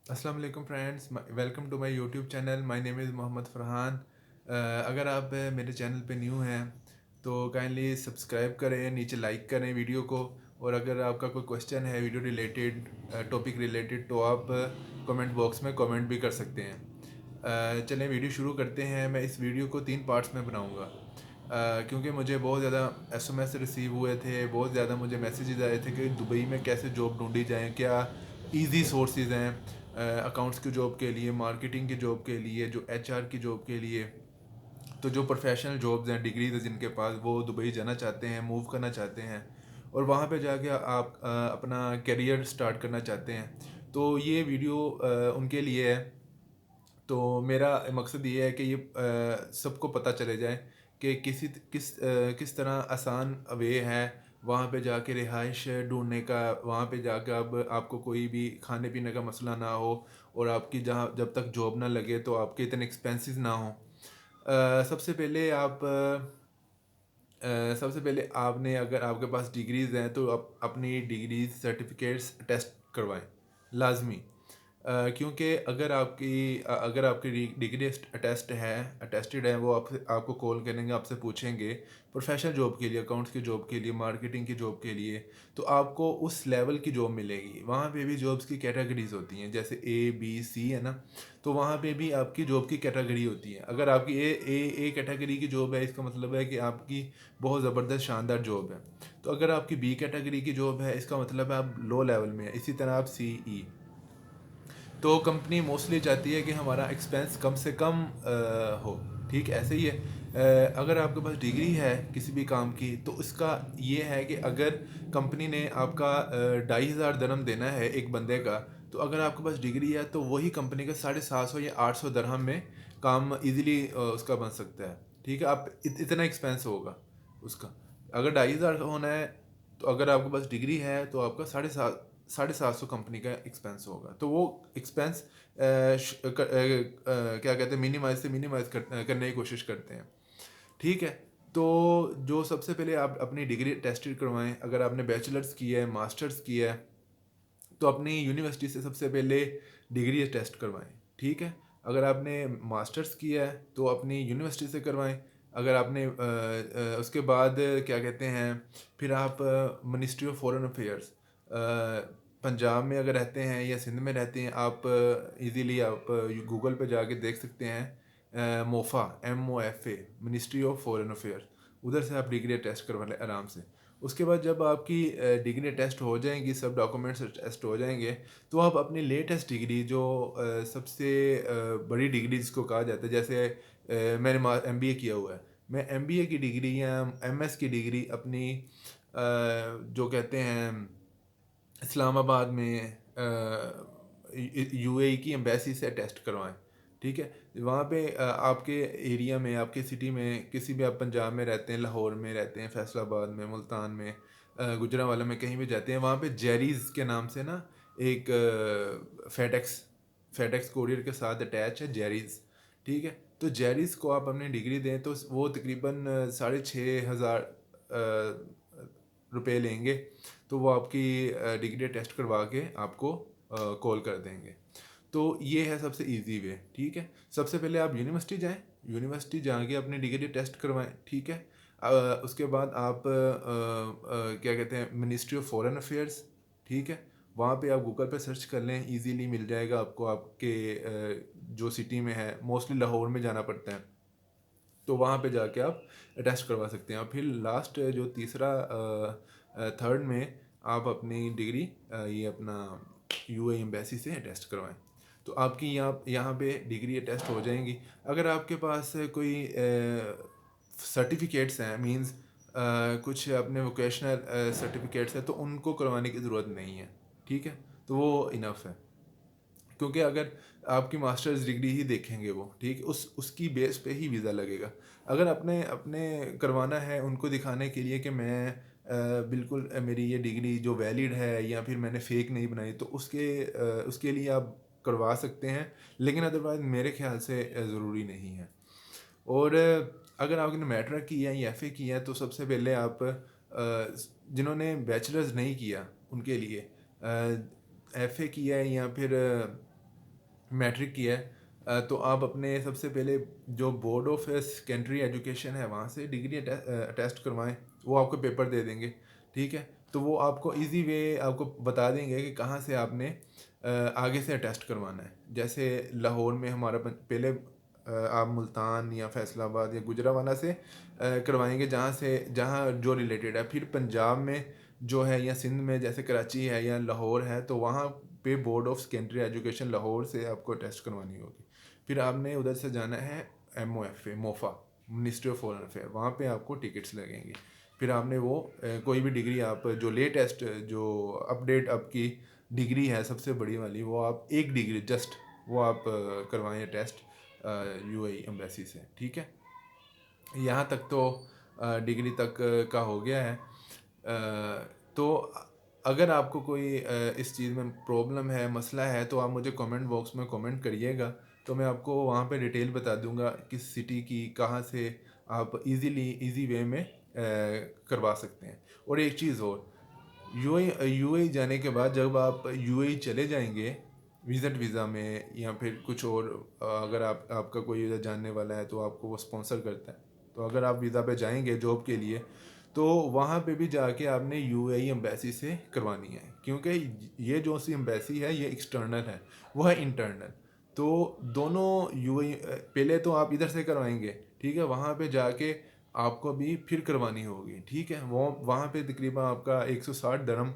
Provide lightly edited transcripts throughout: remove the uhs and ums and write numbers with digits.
अस्सलाम वालेकुम friends, welcome to my YouTube channel. My name is Mohammad Farhan. अगर आप मेरे चैनल पे न्यू हैं तो काइंडली सब्सक्राइब करें, नीचे लाइक करें वीडियो को। और अगर आपका कोई क्वेश्चन है वीडियो रिलेटेड, टॉपिक रिलेटेड, तो आप कमेंट बॉक्स में कमेंट भी कर सकते हैं। चलें वीडियो शुरू करते हैं। मैं इस वीडियो को 3 पार्ट्स में बनाऊँगा क्योंकि मुझे बहुत ज़्यादा एसएमएस रिसीव हुए थे, बहुत ज़्यादा मुझे मैसेजेस आए थे कि दुबई में कैसे जॉब ढूंढी जाए, क्या इजी सोर्सेज हैं अकाउंट्स की जॉब के लिए, मार्केटिंग की जॉब के लिए, जो एचआर की जॉब के लिए। तो जो प्रोफेशनल जॉब्स हैं, डिग्रीज हैं जिनके पास, वो दुबई जाना चाहते हैं, मूव करना चाहते हैं और वहाँ पे जाके आप अपना करियर स्टार्ट करना चाहते हैं। तो ये वीडियो उनके लिए है। तो मेरा मकसद ये है कि ये सबको पता चले जाए कि किस तरह आसान वे है वहाँ पे जाके रिहाइश ढूंढने का, वहाँ पे जाकर अब आपको कोई भी खाने पीने का मसला ना हो और आपकी जहाँ जब तक जॉब ना लगे तो आपके इतने एक्सपेंसेस ना हो। सबसे पहले सबसे पहले आपने, अगर आपके पास डिग्रीज़ हैं तो आप अपनी डिग्रीज सर्टिफिकेट्स टेस्ट करवाएं, लाजमी। क्योंकि अगर आपकी डिग्री टेस्ट है अटेस्टेड है, वो आपको कॉल करेंगे, आपसे पूछेंगे प्रोफेशनल जॉब के लिए, अकाउंट्स की जॉब के लिए, मार्केटिंग की जॉब के लिए, तो आपको उस लेवल की जॉब मिलेगी। वहाँ पे भी जॉब्स की कैटेगरीज होती हैं, जैसे ए बी सी है ना। तो वहाँ पे भी आपकी जॉब की कैटेगरी होती है। अगर आपकी ए कैटेगरी की जॉब है, इसका मतलब है कि आपकी बहुत ज़बरदस्त शानदार जॉब है। तो अगर आपकी बी कैटेगरी की जॉब है, इसका मतलब है आप लो लेवल में है। इसी तरह आप सी ई। तो कंपनी मोस्टली चाहती है कि हमारा एक्सपेंस कम से कम हो। ठीक ऐसे ही है। अगर आपके पास डिग्री है किसी भी काम की, तो इसका ये है कि अगर कंपनी ने आपका 2,500 दरहम देना है एक बंदे का, तो अगर आपके पास डिग्री है तो वही कंपनी का 750 या 800 दरहम में काम इजीली उसका बन सकता है। ठीक है, आप इतना एक्सपेंस होगा उसका। अगर 2,500 होना है, तो अगर आपके पास डिग्री है तो आपका 750 कंपनी का एक्सपेंस होगा। तो वो एक्सपेंस क्या कहते हैं, मिनिमाइज से मिनिमाइज करने की कोशिश करते हैं। ठीक है। तो जो सबसे पहले आप अपनी डिग्री टेस्टेड करवाएं। अगर आपने बैचलर्स किया है, मास्टर्स किया है, तो अपनी यूनिवर्सिटी से सबसे पहले डिग्री टेस्ट करवाएं। ठीक है। अगर आपने मास्टर्स किया है तो अपनी यूनिवर्सिटी से करवाएं। अगर आपने उसके बाद क्या कहते हैं, फिर आप ministry of foreign affairs, Punjab में अगर रहते हैं या सिंध में रहते हैं, आप इजीली आप गूगल पे जाके देख सकते हैं, MOFA, MOFA, ministry of foreign affairs. उधर से आप डिग्री टेस्ट करवा लें आराम से। उसके बाद जब आपकी डिग्री टेस्ट हो जाएंगी, सब डॉक्यूमेंट्स टेस्ट हो जाएंगे, तो आप अपनी लेटेस्ट डिग्री, जो सबसे बड़ी डिग्री जिसको कहा जाता है, जैसे मैंने MBA किया हुआ है, मैं MBA की डिग्री या MS की डिग्री अपनी जो कहते हैं इस्लामाबाद में UAE की एम्बेसी से टेस्ट करवाएं। ठीक है। वहाँ पे आपके एरिया में, आपके सिटी में, किसी भी, आप पंजाब में रहते हैं, लाहौर में रहते हैं, फैसलाबाद में, मुल्तान में, गुजरांवाला में, कहीं भी जाते हैं, वहाँ पे जेरीज़ के नाम से ना एक फेडेक्स फेडेक्स कोरियर के साथ अटैच है जेरीज़। ठीक है। तो जेरीज़ को आप अपनी डिग्री दें तो वो तकरीबन 6,500 रुपये लेंगे। तो वो आपकी डिग्री टेस्ट करवा के आपको कॉल कर देंगे। तो ये है सबसे इजी वे। ठीक है। सबसे पहले आप यूनिवर्सिटी जाएं, यूनिवर्सिटी जाके अपनी डिग्री टेस्ट करवाएं। ठीक है। उसके बाद आप क्या कहते हैं, मिनिस्ट्री ऑफ फॉरेन अफेयर्स। ठीक है। वहाँ पे आप गूगल पे सर्च कर लें, इजीली मिल जाएगा आपको। आपके जो सिटी में है, मोस्टली लाहौर में जाना पड़ता है, तो वहाँ पे जाके आप टेस्ट करवा सकते हैं। और फिर लास्ट जो तीसरा थर्ड में आप अपनी डिग्री ये अपना UAE एम्बेसी से टेस्ट करवाएं। तो आपकी यहाँ यहाँ पे डिग्री टेस्ट हो जाएंगी। अगर आपके पास कोई सर्टिफिकेट्स हैं, मींस कुछ अपने वोकेशनल सर्टिफिकेट्स हैं, तो उनको करवाने की ज़रूरत नहीं है। ठीक है। तो वो इनफ है। क्योंकि अगर आपकी मास्टर्स डिग्री ही देखेंगे वो, ठीक, उसकी बेस पे ही वीज़ा लगेगा। अगर अपने अपने करवाना है उनको दिखाने के लिए कि मैं बिल्कुल मेरी ये डिग्री जो वैलिड है, या फिर मैंने फ़ेक नहीं बनाई, तो उसके लिए आप करवा सकते हैं। लेकिन अदरवाइज़ मेरे ख्याल से ज़रूरी नहीं है। और अगर आपने मैट्रिक किया है या FA किया है, तो सबसे पहले आप जिन्होंने बैचलर्स नहीं किया उनके लिए FA किया है, या फिर मैट्रिक किया है तो आप अपने सबसे पहले जो बोर्ड ऑफ सेकेंडरी एजुकेशन है वहाँ से डिग्री अटेस्ट करवाएं। वो आपको पेपर दे देंगे, ठीक है। तो वो आपको इजी वे आपको बता देंगे कि कहाँ से आपने आगे से अटेस्ट करवाना है। जैसे लाहौर में हमारा पहले आप मुल्तान या फैसलाबाद या गुजरावाला से करवाएंगे, जहाँ जो रिलेटेड है। फिर पंजाब में जो है या सिंध में जैसे कराची है या लाहौर है, तो वहाँ पे board of secondary education Lahore से आपको टेस्ट करवानी होगी। फिर आपने उधर से जाना है MOFA MOFA, ministry of foreign affair, वहाँ पे आपको टिकट्स लगेंगे। फिर आपने वो कोई भी डिग्री आप जो लेटेस्ट जो अपडेट आपकी डिग्री है सबसे बड़ी वाली, वो आप एक डिग्री जस्ट वो आप करवाएं टेस्ट UAE एम्बेसी से, ठीक है। यहाँ तक तो डिग्री तक का हो गया है। तो अगर आपको कोई इस चीज़ में प्रॉब्लम है, मसला है, तो आप मुझे कमेंट बॉक्स में कमेंट करिएगा, तो मैं आपको वहाँ पे डिटेल बता दूँगा किस सिटी की कहाँ से आप इजी वे में करवा सकते हैं। और एक चीज़ और, यूएई जाने के बाद जब आप यूएई चले जाएंगे विज़िट वीज़ा में या फिर कुछ और, अगर आपका कोई उधर जानने वाला है तो आपको वो स्पॉन्सर करता है। तो अगर आप वीज़ा पे जाएंगे जॉब के लिए, तो वहाँ पे भी जाके आपने यूएई एम्बेसी से करवानी है, क्योंकि ये जो सी एम्बेसी है ये एक्सटर्नल है, वो है इंटरनल। तो दोनों यूएई पहले तो आप इधर से करवाएंगे, ठीक है, वहाँ पे जाके आपको भी फिर करवानी होगी, ठीक है। वो वहाँ पे तकरीबन आपका 160 दरम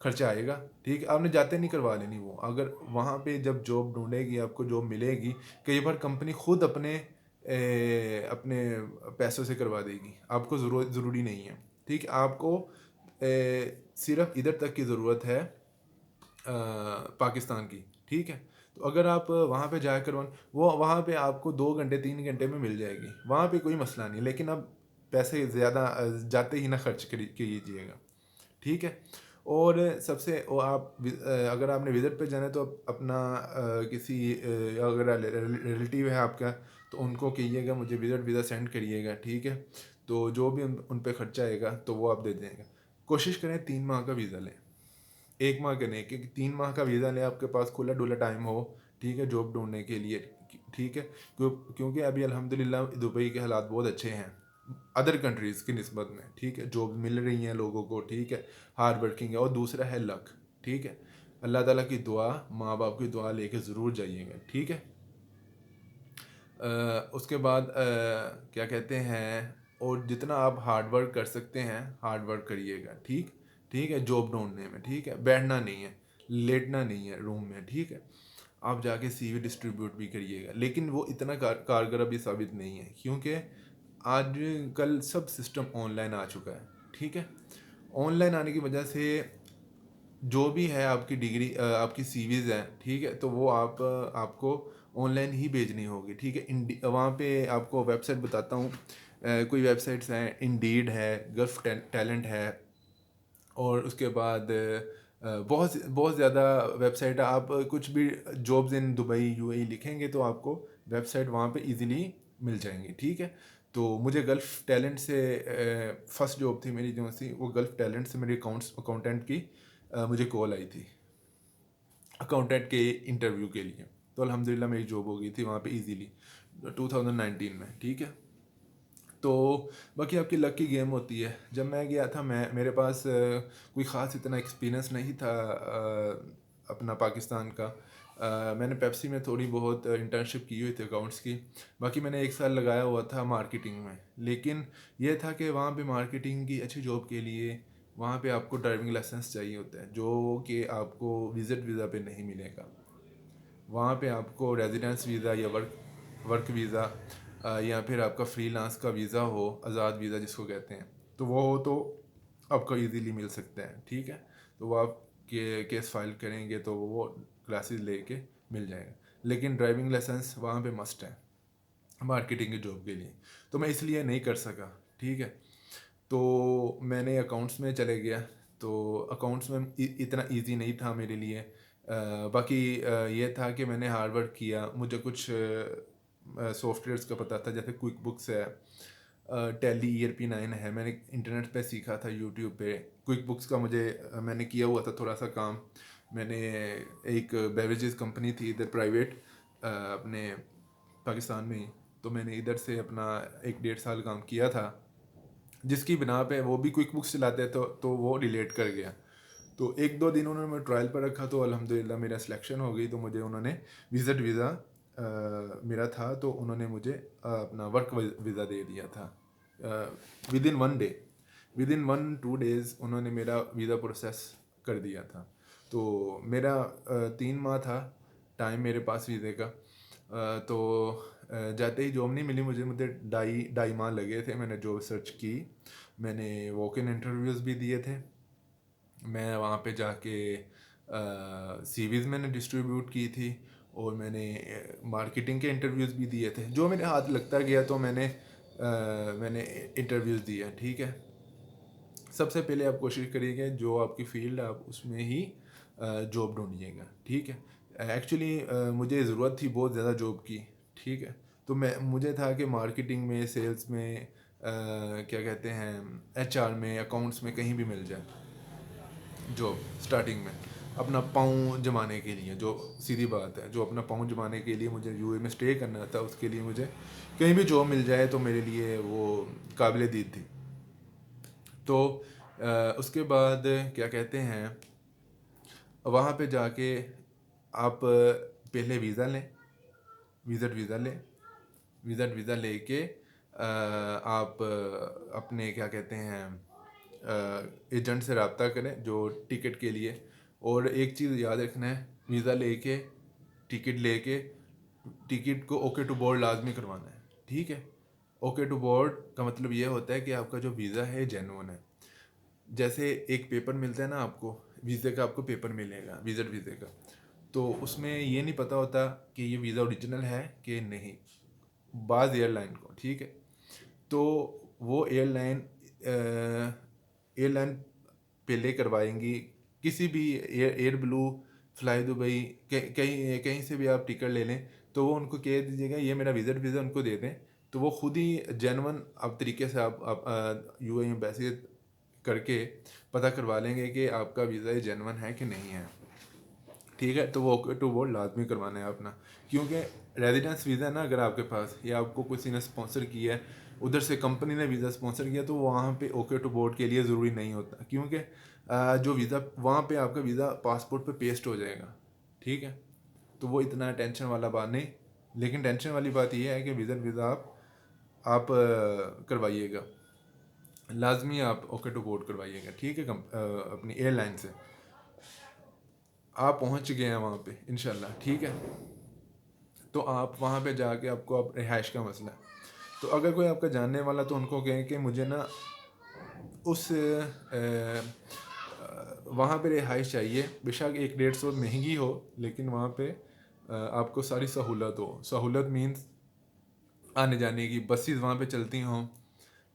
खर्चा आएगा, ठीक है। आपने जाते नहीं करवा लेनी वो, अगर वहाँ पे जब जॉब ढूंढेगी आपको जॉब मिलेगी, कई बार कंपनी खुद अपने पैसों से करवा देगी, आपको ज़रूरी नहीं है, ठीक है। आपको सिर्फ इधर तक की ज़रूरत है पाकिस्तान की, ठीक है। तो अगर आप वहाँ पे जाकर वो वहाँ पे आपको 2 घंटे 3 घंटे में मिल जाएगी, वहाँ पे कोई मसला नहीं। लेकिन अब पैसे ज़्यादा जाते ही ना खर्च कीजिएगा, ठीक है। और सबसे वो आप अगर आपने विज़िट पे जाना है तो अपना किसी अगर रिलेटिव है आपका, तो उनको कहिएगा मुझे विज़िट वीज़ा सेंड करिएगा, ठीक है। तो जो भी उन पे खर्चा आएगा तो वो आप दे देंगे। कोशिश करें 3 माह का वीज़ा लें, 1 माह का नहीं, क्योंकि 3 माह का वीज़ा लें आपके पास खुला डुला टाइम हो, ठीक है, जॉब ढूंढने के लिए, ठीक है। क्योंकि अभी अल्हम्दुलिल्लाह दुबई के हालात बहुत अच्छे हैं अदर कंट्रीज़ की निस्बत में, ठीक है। जॉब मिल रही हैं लोगों को, ठीक है। हार्ड वर्किंग है, और दूसरा है लक, ठीक है। अल्लाह ताला की दुआ, माँ बाप की दुआ लेके ज़रूर जाइएगा, ठीक है। उसके बाद क्या कहते हैं, और जितना आप हार्ड वर्क कर सकते हैं हार्ड वर्क करिएगा, ठीक, ठीक है। जॉब ढूंढने में, ठीक है, बैठना नहीं है, लेटना नहीं है रूम में, ठीक है। आप जाके CV डिस्ट्रीब्यूट भी करिएगा, लेकिन वो इतना कारगर अभी साबित नहीं है, क्योंकि आज कल सब सिस्टम ऑनलाइन आ चुका है, ठीक है। ऑनलाइन आने की वजह से जो भी है आपकी डिग्री आपकी CVs हैं, ठीक है, तो वो आपको ऑनलाइन ही भेजनी होगी, ठीक है। वहाँ पे आपको वेबसाइट बताता हूँ, कोई वेबसाइट्स हैं, इंडीड है, गल्फ टैलेंट है, और उसके बाद बहुत बहुत ज़्यादा वेबसाइट है। आप कुछ भी जॉब्स इन दुबई UAE लिखेंगे तो आपको वेबसाइट वहाँ पे इजीली मिल जाएंगी, ठीक है। तो मुझे गल्फ टैलेंट से फर्स्ट जॉब थी मेरी जो थी, वो गल्फ टैलेंट से मेरी अकाउंटेंट की मुझे कॉल आई थी अकाउंटेंट के इंटरव्यू के लिए। तो अल्हम्दुलिल्लाह मेरी जॉब हो गई थी वहाँ पे इजीली 2019 में, ठीक है। तो बाकी आपकी लक की गेम होती है। जब मैं गया था, मेरे पास कोई ख़ास इतना एक्सपीरियंस नहीं था अपना पाकिस्तान का। मैंने पेप्सी में थोड़ी बहुत इंटर्नशिप की हुई थी अकाउंट्स की। बाकी मैंने 1 साल लगाया हुआ था मार्केटिंग में। लेकिन यह था कि वहाँ पे मार्केटिंग की अच्छी जॉब के लिए वहाँ पे आपको ड्राइविंग लाइसेंस चाहिए होता है, जो कि आपको विज़िट वीज़ा पे नहीं मिलेगा। वहाँ पे आपको रेजिडेंस वीज़ा या वर्क वीज़ा या फिर आपका फ्रीलांस का वीज़ा हो, आज़ाद वीज़ा जिसको कहते हैं, तो वो हो तो आपको इजीली मिल सकता है, ठीक है। तो वो आप केस फाइल करेंगे तो वो क्लासेस लेके मिल जाएगा। लेकिन ड्राइविंग लाइसेंस वहाँ पे मस्ट है मार्केटिंग की जॉब के लिए, तो मैं इसलिए नहीं कर सका, ठीक है। तो मैंने अकाउंट्स में चले गया। तो अकाउंट्स में इतना इजी नहीं था मेरे लिए। बाकी ये था कि मैंने हार्ड वर्क किया, मुझे कुछ सॉफ्टवेयर्स का पता था, जैसे क्विक बुक्स है, टैली ERP9 है, मैंने इंटरनेट पे सीखा था, यूट्यूब पे। क्विक बुक्स का मैंने किया हुआ था थोड़ा सा काम। मैंने एक बेवरेजेस कंपनी थी इधर प्राइवेट, अपने पाकिस्तान में ही। तो मैंने इधर से अपना 1 डेढ़ साल काम किया था, जिसकी बिना पे वो भी क्विक बुक्स चलाते तो वो रिलेट कर गया। तो 1-2 दिन उन्होंने मैं ट्रायल पर रखा तो अल्हम्दुलिल्लाह मेरा सिलेक्शन हो गई। तो मुझे उन्होंने विज़िट वीज़ा मेरा था तो उन्होंने मुझे अपना वर्क वीज़ा दे दिया था with in 1 day, with in 1-2 days उन्होंने मेरा वीज़ा प्रोसेस कर दिया था। तो मेरा 3 माह था टाइम मेरे पास वीज़े का। तो जाते ही जॉब नहीं मिली मुझे, मुझे ढाई माह लगे थे। मैंने जॉब सर्च की, मैंने वॉक इन इंटरव्यूज़ भी दिए थे। मैं वहाँ पे जाके सीवीज़ मैंने डिस्ट्रीब्यूट की थी और मैंने मार्केटिंग के इंटरव्यूज़ भी दिए थे। जो मेरे हाथ लगता गया तो मैंने इंटरव्यूज़ दिया, ठीक है। सबसे पहले आप कोशिश करिएगा जो आपकी फील्ड आप उसमें ही जॉब ढूंढिएगा, ठीक है। एक्चुअली मुझे ज़रूरत थी बहुत ज़्यादा जॉब की, ठीक है। तो मुझे था कि मार्केटिंग में, सेल्स में, क्या कहते हैं, एचआर में, अकाउंट्स में कहीं भी मिल जाए जॉब स्टार्टिंग में, अपना पाँव जमाने के लिए। जो सीधी बात है, जो अपना पाँव जमाने के लिए मुझे यूएई में स्टे करना था, उसके लिए मुझे कहीं भी जॉब मिल जाए तो मेरे लिए वो काबिल दीद थी। तो उसके बाद क्या कहते हैं, वहाँ पे जाके आप पहले वीज़ा लें, विज़िट वीज़ा लें। विज़िट वीज़ा लेके आप अपने क्या कहते हैं एजेंट से रब्ता करें जो टिकट के लिए। और एक चीज़ याद रखना है, वीज़ा लेके, टिकट लेके, टिकट को ओके टू बोर्ड लाजमी करवाना है, ठीक है। ओके टू बोर्ड का मतलब ये होता है कि आपका जो वीज़ा है जेन्युइन है। जैसे एक पेपर मिलता है ना आपको, वीज़े का आपको पेपर मिलेगा, विज़िट वीज़े का, तो उसमें ये नहीं पता होता कि ये वीज़ा ओरिजिनल है कि नहीं, बाज़ एयरलाइन को, ठीक है। तो वो एयरलाइन पहले करवाएंगी, किसी भी एयर ब्लू, फ्लाई दुबई, कहीं कहीं से भी आप टिकट ले लें तो वो उनको कह दीजिएगा ये मेरा विज़िट वीज़ा उनको दे दें, तो वो खुद ही जेन्युइन आप तरीके से आप यूएई एम्बेसी करके पता करवा लेंगे कि आपका वीज़ा जेन्युइन है कि नहीं है, ठीक है। तो वो ओके टू बोर्ड लाजमी करवाना है अपना, क्योंकि रेजिडेंस वीज़ा है ना अगर आपके पास, या आपको किसी ने स्पॉन्सर किया है, उधर से कंपनी ने वीज़ा स्पॉन्सर किया, तो वहाँ पे ओके टू बोर्ड के लिए ज़रूरी नहीं होता, क्योंकि जो वीज़ा वहाँ पे आपका वीज़ा पासपोर्ट पे पेस्ट हो जाएगा, ठीक है। तो वो इतना टेंशन वाला बात नहीं, लेकिन टेंशन वाली बात ये है कि वीज़ा आप करवाइएगा, लाजमी आप ओके टू बोर्ड करवाइएगा, ठीक है। अपनी एयरलाइन से आप पहुंच गए हैं वहाँ पे इंशाल्लाह, ठीक है। तो आप वहाँ पे जाके आपको आप रिहाइश का मसला है, तो अगर कोई आपका जानने वाला तो उनको कहें कि मुझे ना उस वहाँ पे रिहाइश चाहिए, बेशक 100-150 महंगी हो, लेकिन वहाँ पे आपको सारी सहूलत हो। सहूलत मीन्स आने जाने की, बसेस वहाँ पे चलती हों,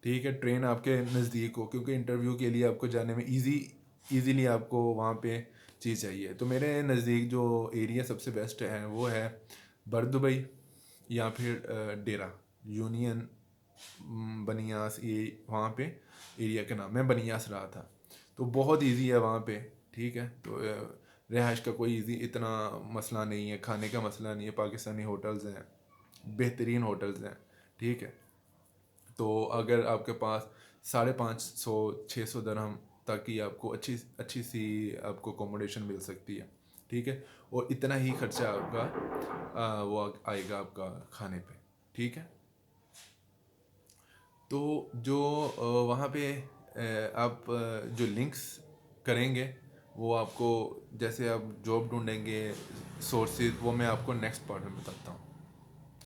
ठीक है, ट्रेन आपके नज़दीक हो, क्योंकि इंटरव्यू के लिए आपको जाने में ईज़िली आपको वहाँ पे चीज़ चाहिए। तो मेरे नज़दीक जो एरिया सबसे बेस्ट है वो है बर दुबई, या फिर डेरा यूनियन, बनियास, ये वहाँ पे एरिया का नाम, मैं बनियास रहा था। तो बहुत इजी है वहाँ पे, ठीक है। तो रिहाइश का कोई इतना मसला नहीं है, खाने का मसला नहीं है, पाकिस्तानी होटल्स हैं, बेहतरीन होटल्स हैं, ठीक है। तो अगर आपके पास 550-600 दरहम तक ही आपको अच्छी अच्छी सी आपको अकोमोडेशन मिल सकती है, ठीक है। और इतना ही खर्चा आपका वो आएगा आपका खाने पे, ठीक है। तो जो वहाँ पे आप जो लिंक्स करेंगे वो आपको, जैसे आप जॉब ढूंढेंगे, सोर्सेज, वो मैं आपको नेक्स्ट पार्ट में बताता हूँ।